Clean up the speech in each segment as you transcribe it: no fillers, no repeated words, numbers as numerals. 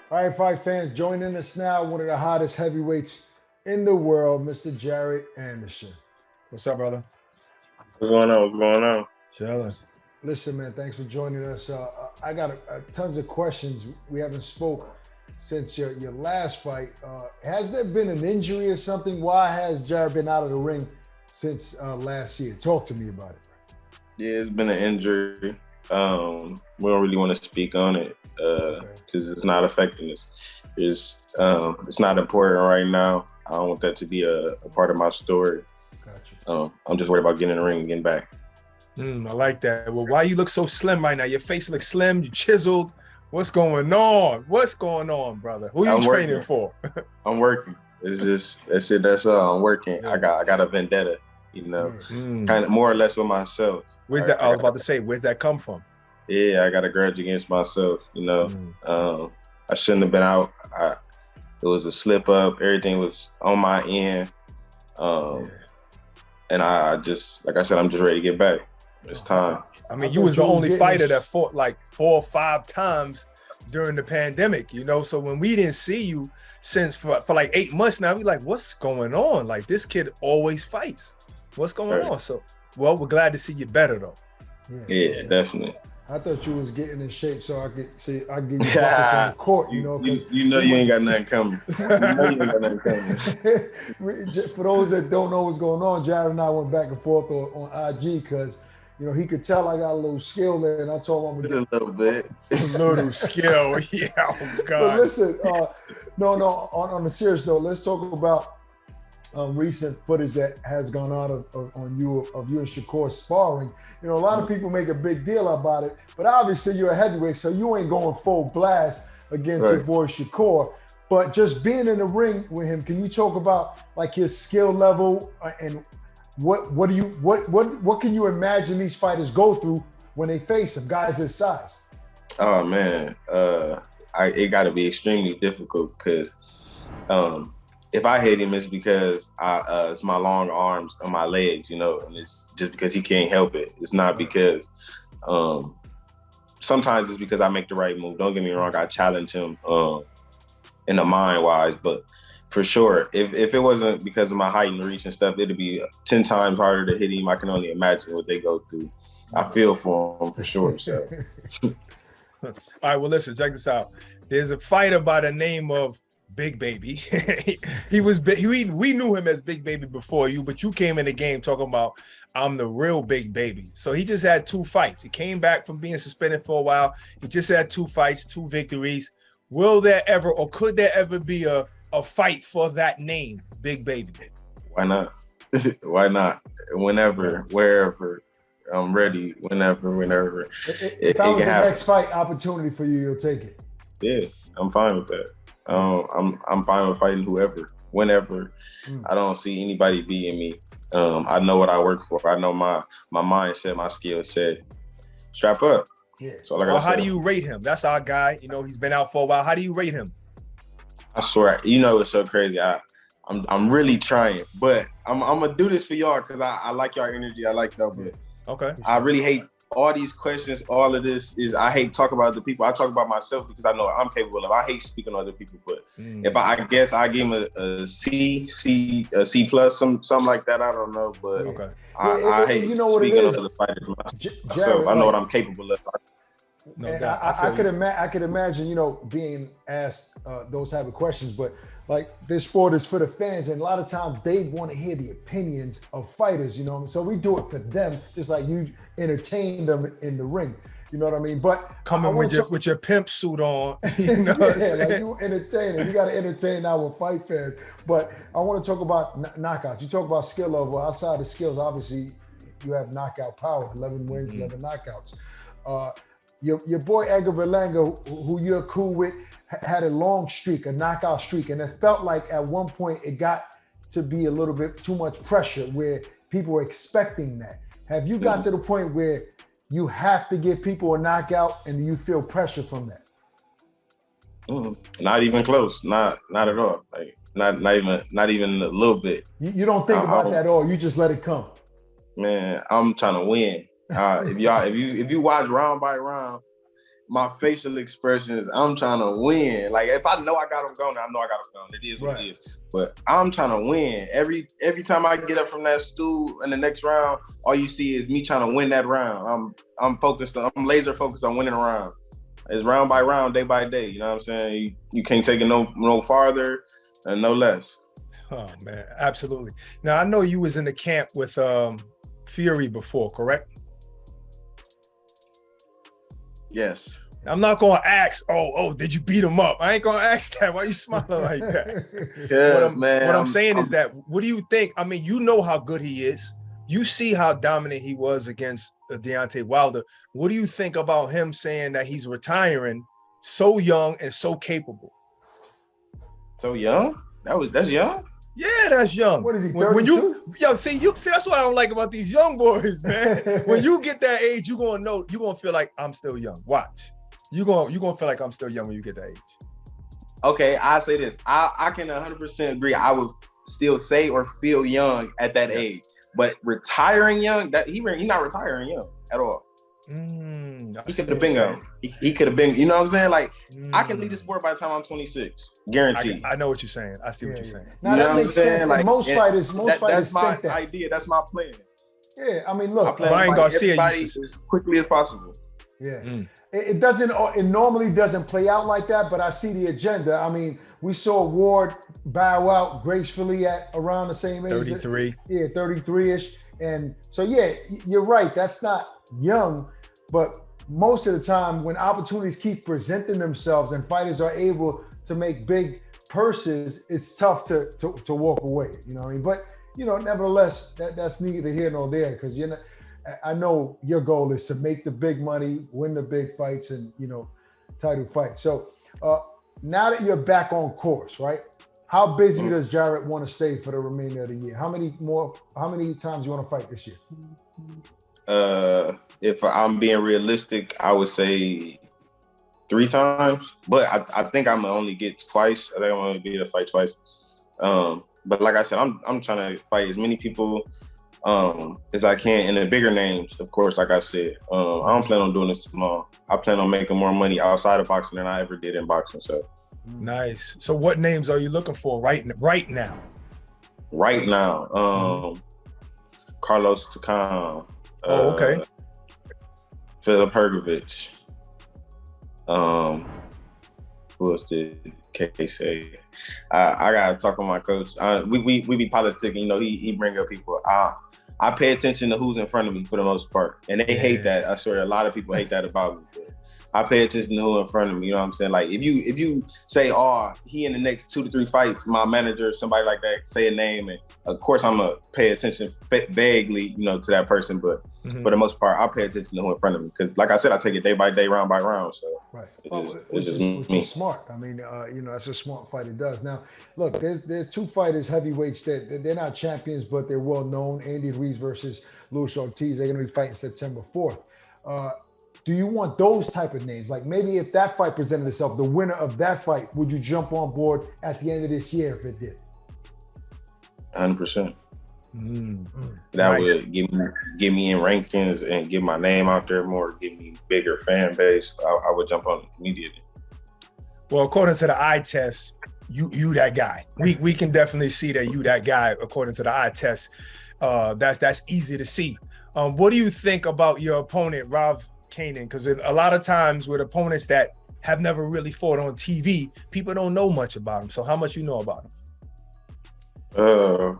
All right, fight fans, joining us now, one of the hottest heavyweights in the world, Mr. Jared Anderson. What's up, brother? What's going on? What's going on? Chilling. Listen, man, thanks for joining us. I got tons of questions. We haven't spoke since your last fight. Has there been an injury or something? Why has Jared been out of the ring since last year? Talk to me about it. Yeah, it's been an injury. We don't really want to speak on it because it's not affecting us. It's not important right now. I don't want that to be a part of my story. Gotcha. I'm just worried about getting in the ring and getting back. I like that. Well, why you look so slim right now? Your face looks slim. You chiseled. What's going on? What's going on, brother? Who you training for? I'm working. It's just that's it. That's all. I'm working. Yeah. I got a vendetta. Kind of more or less with myself. Where's that? I was about to say, where's that come from? Yeah, I got a grudge against myself. I shouldn't have been out. It was a slip up. Everything was on my end. And I just, like I said, I'm just ready to get back. It's time. I mean, you was the only fighter that fought like 4 or 5 times during the pandemic, So when we didn't see you for like 8 months now, we like, what's going on? Like, this kid always fights. What's going on? So, well, we're glad to see you better though. Yeah, definitely. I thought you was getting in shape so I could see. I get you back on the court, you ain't got nothing coming. You ain't got nothing coming. For those that don't know what's going on, Jared and I went back and forth on IG because he could tell I got a little skill there, and I told him a little bit, a little skill. Yeah, oh God. But listen, no. On a serious note, let's talk about recent footage that has gone out of you and Shakur sparring. A lot of people make a big deal about it, but obviously you're a heavyweight, so you ain't going full blast against your boy Shakur. But just being in the ring with him, can you talk about like his skill level and what can you imagine these fighters go through when they face him, guys his size? Oh man, it got to be extremely difficult because if I hit him, it's because it's my long arms and my legs, and it's just because he can't help it. It's not because sometimes it's because I make the right move. Don't get me wrong, I challenge him in the mind wise, but for sure, if it wasn't because of my height and reach and stuff, it'd be 10 times harder to hit him. I can only imagine what they go through. I feel for him for sure. So, all right. Well, listen, check this out. There's a fighter by the name of Big Baby. He was big. We knew him as Big Baby before you, but you came in the game talking about I'm the real Big Baby. So he just had 2 fights. He came back from being suspended for a while. He just had 2 fights, 2 victories. Will there ever, or could there ever be a fight for that name, Big Baby? Why not? Why not? Whenever, wherever. I'm ready. Whenever. If that was the next fight opportunity for you, you'll take it. Yeah, I'm fine with that. I'm fine with fighting whoever, whenever. I don't see anybody beating me. I know what I work for. I know my mindset, my skill set. Strap up. Yeah. So like I said, how do you rate him? That's our guy. He's been out for a while. How do you rate him? I swear, it's so crazy. I'm really trying, but I'm gonna do this for y'all because I like y'all energy. I like y'all, but okay. I really hate all these questions. All of this I hate talking about other people. I talk about myself because I know what I'm capable of. I hate speaking on other people, but if I guess I give him a C plus, something like that. I don't know, but okay. I hate speaking on other fighters. Jared, I know what I'm capable of. No, and I could imagine, being asked those type of questions, but like this sport is for the fans, and a lot of times they want to hear the opinions of fighters, So we do it for them, just like you entertain them in the ring. You know what I mean? But coming with your pimp suit on, like you entertaining. You got to entertain our fight fans. But I want to talk about knockouts. You talk about skill level. Outside of skills, obviously, you have knockout power. 11 wins, 11 knockouts. Your boy Edgar Berlanga, who you're cool with, had a long streak, a knockout streak, and it felt like at one point it got to be a little bit too much pressure where people were expecting that. Have you got to the point where you have to give people a knockout and you feel pressure from that? Not even close. Not at all. Like not even a little bit. You don't think about that at all. You just let it come. Man, I'm trying to win. If you watch round by round, my facial expressions, I'm trying to win. Like if I know I got him going, I know I got him going. It is what it is. But I'm trying to win. Every time I get up from that stool in the next round, all you see is me trying to win that round. I'm laser focused on winning a round. It's round by round, day by day. You know what I'm saying? You can't take it no farther and no less. Oh man, absolutely. Now I know you was in the camp with Fury before, correct? Yes. I'm not gonna ask, oh, did you beat him up? I ain't gonna ask that. Why you smiling like that? Yeah, what I'm saying is that, what do you think? I mean, you know how good he is. You see how dominant he was against Deontay Wilder. What do you think about him saying that he's retiring so young and so capable? So young? That's young? Yeah, that's young. What is he, 32? See, that's what I don't like about these young boys, man. When you get that age, you're gonna feel like I'm still young. Watch. You're gonna feel like I'm still young when you get that age. Okay, I say this. I can 100% agree. I would still say or feel young at that age. But retiring young, he's not retiring young at all. He could have been young. He could have been, you know what I'm saying? Like, I can lead the sport by the time I'm 26. Guaranteed. I know what you're saying. I see what you're saying. Now that makes sense. Like, most fighters that's my think that. idea. That's my plan. Yeah, I mean, look. Ryan Garcia used as quickly as possible. Yeah. It normally doesn't play out like that, but I see the agenda. I mean, we saw Ward bow out gracefully at around the same age. 33. Yeah, 33-ish. And so, yeah, you're right. That's not young, but most of the time when opportunities keep presenting themselves and fighters are able to make big purses, it's tough to walk away, you know what I mean? But, you know, nevertheless, that's neither here nor there, because I know your goal is to make the big money, win the big fights, and, you know, title fights. So now that you're back on course, right? How busy does Jarrett want to stay for the remainder of the year? How many times you want to fight this year? If I'm being realistic, I would say 3 times, but I think I'm gonna only get twice. I think I'm gonna be able to fight twice. But like I said, I'm trying to fight as many people as I can, and the bigger names, of course. Like I said, I don't plan on doing this too long. I plan on making more money outside of boxing than I ever did in boxing. So nice. So what names are you looking for right now? Right now, Carlos Takam. Okay. Philip Hergovich. Who else did K say? I gotta talk with my coach. We be politicking. You know, he bring up people. I pay attention to who's in front of me for the most part, and they hate that. I swear, a lot of people hate that about me. But I pay attention to who's in front of me. You know what I'm saying? Like if you say, oh, he in the next 2 to 3 fights, my manager, somebody like that, say a name, and of course I'm gonna pay attention vaguely, you know, to that person. But for the most part, I pay attention to who's in front of me because, like I said, I take it day by day, round by round. So right, which is smart. I mean, you know, that's a smart fighter does. Now, look, there's 2 fighters, heavyweights that they're not champions, but they're well known. Andy Ruiz versus Luis Ortiz. They're gonna be fighting September 4th. Do you want those type of names? Like maybe if that fight presented itself, the winner of that fight, would you jump on board at the end of this year if it did? 100%. That Nice. would give me in rankings and get my name out there more, give me bigger fan base. I would jump on immediately. Well, according to the eye test, you that guy. We can definitely see that you that guy according to the eye test. That's easy to see. What do you think about your opponent, Rob Kanan? Because a lot of times with opponents that have never really fought on TV, people don't know much about him. So how much you know about him?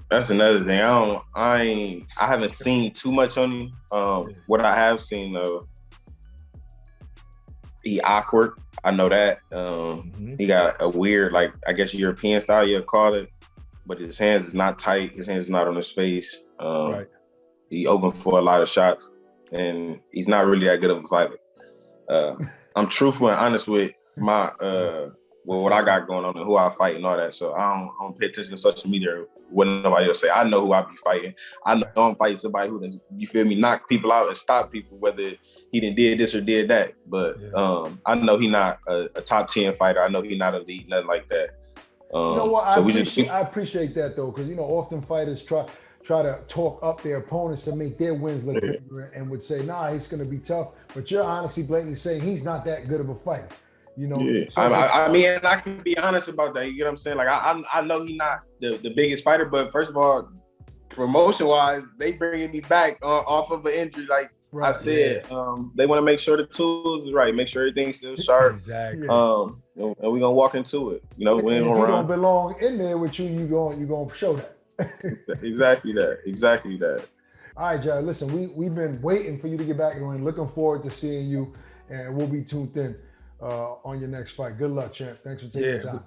That's another thing. I haven't seen too much on him. What I have seen though, he awkward. I know that. He got a weird, like I guess European style you'll call it, but his hands is not tight. His hands is not on his face. Right. He open for a lot of shots, and he's not really that good of a fighter. I'm truthful and honest with my what I got going on and who I fight and all that. So I don't pay attention to social media. What nobody else say. I know who I be fighting. I know I'm fighting somebody who does, you feel me, knock people out and stop people, whether he done did this or did that. But I know he not a top 10 fighter. I know he not elite, nothing like that. You know what? I appreciate that though, because you know, often fighters try to talk up their opponents to make their wins look bigger and would say, nah, he's going to be tough. But you're honestly blatantly saying he's not that good of a fighter. You know, Yeah. so I mean, and I can be honest about that. You get what I'm saying? Like, I know he's not the biggest fighter, but first of all, promotion-wise, they bringing me back off of an injury. Like I said, they want to make sure the tools is right, make sure everything's still sharp. Exactly. And we're gonna walk into it. You know, we ain't if gonna you run. don't belong in there with you, you gonna show that. Exactly that. All right, Jared. Listen, we've been waiting for you to get back in the ring. Looking forward to seeing you, and we'll be tuned in on your next fight. Good luck, champ. Thanks for taking the time.